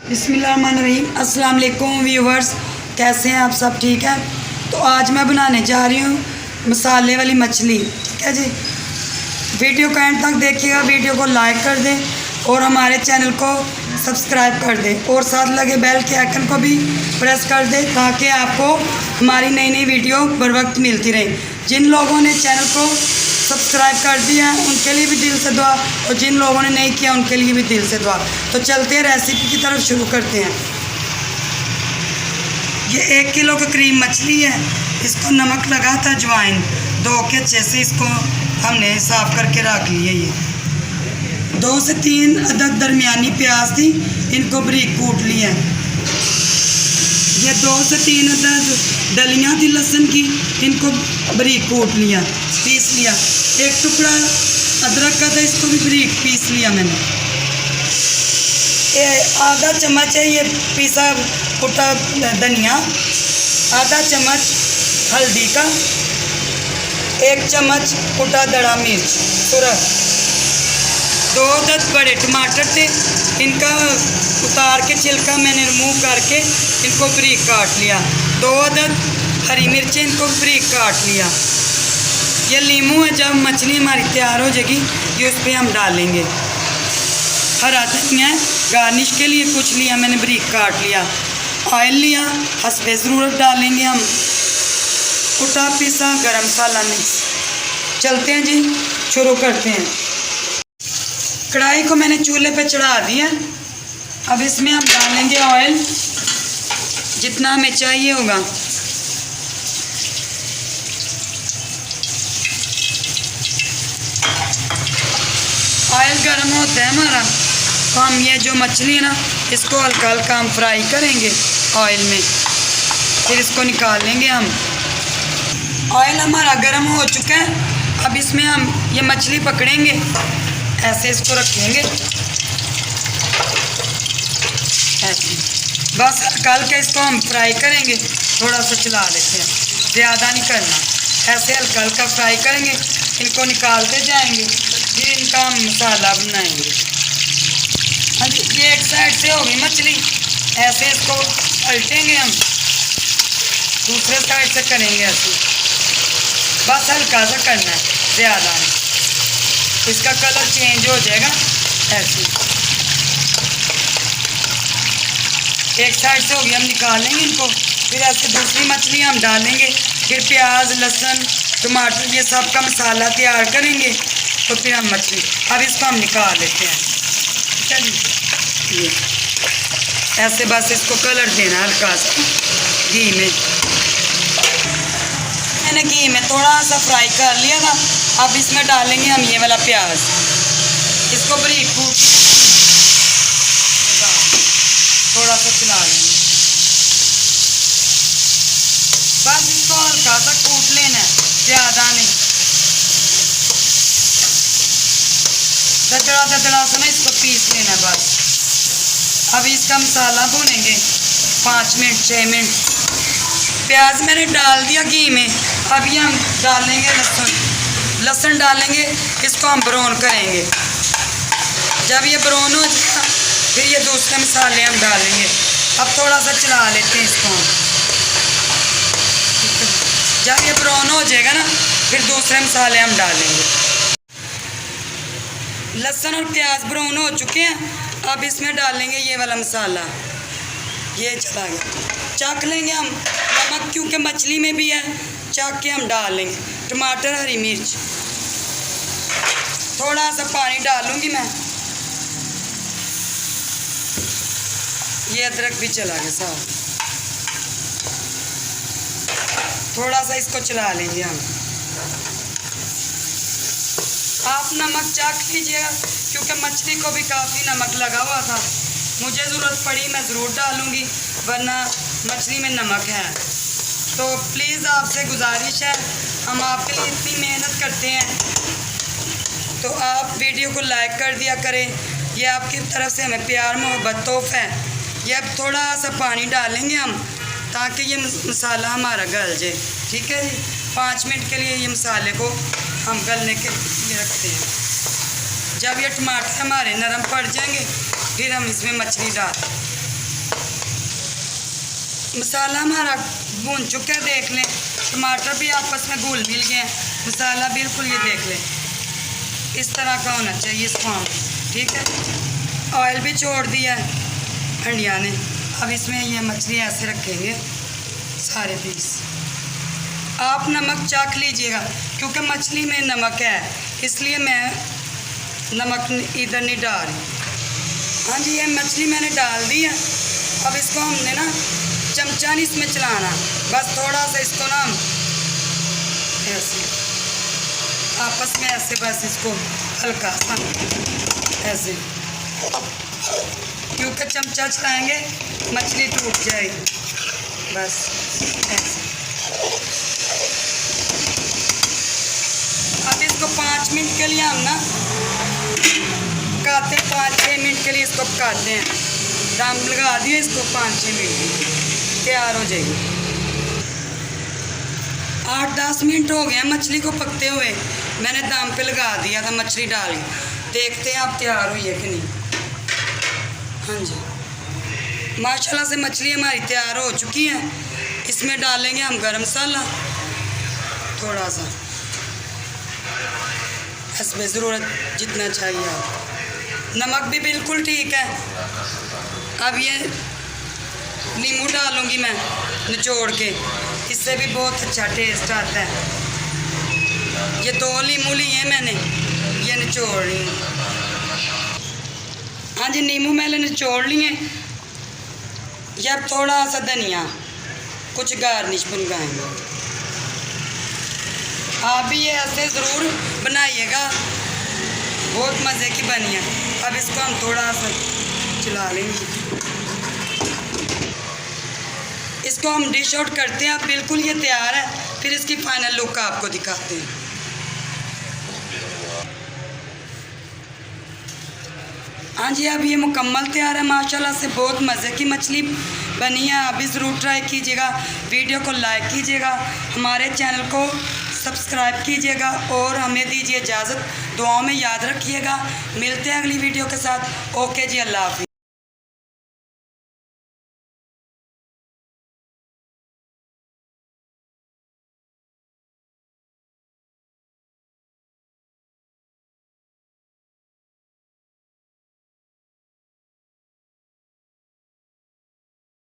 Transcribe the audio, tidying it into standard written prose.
बिस्मिल्लाहिर्रहमानिर्रहीम। अस्सलाम वालेकुम व्यूवर्स, कैसे हैं आप सब? ठीक है। तो आज मैं बनाने जा रही हूँ मसाले वाली मछली। ठीक है जी, वीडियो को एंड तक देखिएगा, वीडियो को लाइक कर दें और हमारे चैनल को सब्सक्राइब कर दें और साथ लगे बेल के आइकन को भी प्रेस कर दें ताकि आपको हमारी नई नई वीडियो बर वक्त मिलती रहे। जिन लोगों ने चैनल को सब्सक्राइब कर दिया है उनके लिए भी दिल से दुआ, और जिन लोगों ने नहीं किया उनके लिए भी दिल से दुआ। तो चलते हैं रेसिपी की तरफ, शुरू करते हैं। ये 1 किलो के करीब मछली है। इसको नमक लगा था, अजवाइन धो के अच्छे से इसको हमने साफ़ करके रख लिया। ये 2 से 3 अदद दरमियानी प्याज थी, इनको बारीक कूट लिया। ये 2 से 3 अदद डलियाँ थी लहसुन की, इनको बारीक कूट लिया, पीस लिया। 1 टुकड़ा अदरक का था, इसको भी बारीक पीस लिया मैंने। ये आधा चम्मच है ये पीसा कुटा धनिया, आधा चम्मच हल्दी का, 1 चम्मच कुटा दड़ा मिर्च सुरख। 2 अदद बड़े टमाटर थे, इनका उतार के छिलका मैंने रिमूव करके इनको बारीक काट लिया। 2 अदद हरी मिर्चें, इनको बारीक काट लिया। ये लीमू है, जब मछली हमारी तैयार हो जाएगी ये उस पर हम डालेंगे। हरा धनिया गार्निश के लिए कुछ लिया मैंने, बारीक काट लिया। ऑयल लिया, हस्बे ज़रूरत डालेंगे हम कुटा पीसा गरम मसाला मिक्स। चलते हैं जी, शुरू करते हैं। कढ़ाई को मैंने चूल्हे पे चढ़ा दिया। अब इसमें हम डालेंगे ऑयल, जितना हमें चाहिए होगा। ऑयल गर्म होता है हमारा तो हम ये जो मछली है ना, इसको हल्का हल्का हम फ्राई करेंगे ऑयल में, फिर इसको निकाल लेंगे हम। ऑयल हमारा गर्म हो चुका है। अब इसमें हम ये मछली पकड़ेंगे, ऐसे इसको रखेंगे, ऐसे बस हल्का हल्का इसको हम फ्राई करेंगे। थोड़ा सा चला लेते हैं, ज़्यादा नहीं करना, ऐसे हल्का हल्का फ्राई करेंगे। इनको निकालते जाएंगे, फिर इनका हम मसाला बनाएंगे। हाँ जी, ये एक साइड से होगी मछली, ऐसे इसको पलटेंगे हम, दूसरे साइड से करेंगे ऐसे। बस हल्का सा करना है, ज़्यादा नहीं। इसका कलर चेंज हो जाएगा ऐसे। एक साइड से होगी, हम निकाल लेंगे इनको, फिर ऐसे दूसरी मछली हम डालेंगे। फिर प्याज लहसुन टमाटर ये सब का मसाला तैयार करेंगे, तो फिर हम मछली। अब इसको हम निकाल लेते हैं। चलिए, ये ऐसे बस इसको कलर देना हल्का सा घी में। मैंने घी में थोड़ा सा फ्राई कर लिया था। अब इसमें डालेंगे हम ये वाला प्याज, इसको बारीक कूट थोड़ा सा चला लेंगे। बस इसको हल्का सा कूट लेना है, ज़्यादा नहीं। ददड़ा ददड़ा सा ना इसको पीस लेना है बस। अब इसका मसाला भूनेंगे 5 मिनट 6 मिनट। प्याज मैंने डाल दिया घी में। अब ये हम डालेंगे लहसुन डालेंगे, इसको हम ब्राउन करेंगे। जब ये ब्राउन हो जाएगा फिर ये दूसरे मसाले हम डालेंगे। अब थोड़ा सा चला लेते हैं इसको हम। जब ये ब्राउन हो जाएगा ना फिर दूसरे मसाले हम डालेंगे। लहसुन और प्याज ब्राउन हो चुके हैं। अब इसमें डालेंगे ये वाला मसाला। ये चला गया, चख लेंगे हम नमक, क्योंकि मछली में भी है, चख के हम डाल लेंगे। टमाटर हरी मिर्च, थोड़ा सा पानी डालूंगी मैं। ये अदरक भी चला गया साथ, थोड़ा सा इसको चला लेंगे हम। आप नमक चख लीजिएगा, क्योंकि मछली को भी काफ़ी नमक लगा हुआ था। मुझे ज़रूरत पड़ी मैं ज़रूर डालूँगी, वरना मछली में नमक है। तो प्लीज़ आपसे गुजारिश है, हम आपके लिए इतनी मेहनत करते हैं, तो आप वीडियो को लाइक कर दिया करें। ये आपकी तरफ से हमें प्यार मोहब्बत तोहफ़ा है। ये अब थोड़ा सा पानी डालेंगे हम, ताकि ये मसाला हमारा गल जाए। ठीक है जी, 5 मिनट के लिए ये मसाले को हम गलने के लिए रखते हैं। जब ये टमाटर हमारे नरम पड़ जाएंगे फिर हम इसमें मछली डाल। मसाला हमारा भून चुका है, देख लें। टमाटर भी आपस में घुल मिल गए हैं, मसाला बिल्कुल ये देख लें इस तरह का होना चाहिए इसको हम, ठीक है। ऑयल भी छोड़ दिया है हंडिया ने। अब इसमें ये मछली ऐसे रखेंगे सारे पीस। आप नमक चाख लीजिएगा क्योंकि मछली में नमक है, इसलिए मैं नमक इधर नहीं डाल रही। हाँ जी, ये मछली मैंने डाल दी है। अब इसको हमने ना चमचा नहीं इसमें चलाना, बस थोड़ा सा इसको ना ऐसे आपस में ऐसे बस इसको हल्का सा ऐसे, क्योंकि चमचा चलाएंगे मछली टूट जाएगी। बस ऐसे। अब इसको 5 मिनट के लिए हम ना पकाते हैं, 5-6 मिनट के लिए इसको पकाते हैं। दम लगा दिए इसको, 5-6 मिनट तैयार हो जाएगी। 8-10 मिनट हो गए हैं मछली को पकते हुए। मैंने दम पे लगा दिया था मछली डाल के, देखते हैं आप तैयार हुई है कि नहीं। हाँ जी, माशाल्लाह से मछली हमारी तैयार हो चुकी है। इसमें डालेंगे हम गरम मसाला थोड़ा सा, इसमें ज़रूरत जितना चाहिए आप। नमक भी बिल्कुल ठीक है। अब ये नींबू डालूँगी मैं निचोड़ के, इससे भी बहुत अच्छा टेस्ट आता है। ये 2 नींबू लिए मैंने, ये निचोड़ रही हूँ। हाँ जी, नींबू मैंने निचोड़ लिए। ये अब थोड़ा सा धनिया, कुछ गार्निश बनवाएंगे। आप भी ये ऐसे ज़रूर बनाइएगा, बहुत मज़े की बनी है। अब इसको हम थोड़ा सा चला लेंगे, इसको हम डिश आउट करते हैं। अब बिल्कुल ये तैयार है, फिर इसकी फाइनल लुक आपको दिखाते हैं। हाँ जी, अब ये मुकम्मल तैयार है। माशाल्लाह से बहुत मज़े की मछली बनी है। आप भी ज़रूर ट्राई कीजिएगा। वीडियो को लाइक कीजिएगा, हमारे चैनल को सब्सक्राइब कीजिएगा और हमें दीजिए इजाज़त। दुआओं में याद रखिएगा। मिलते हैं अगली वीडियो के साथ। ओके जी, अल्लाह हाफ़िज़।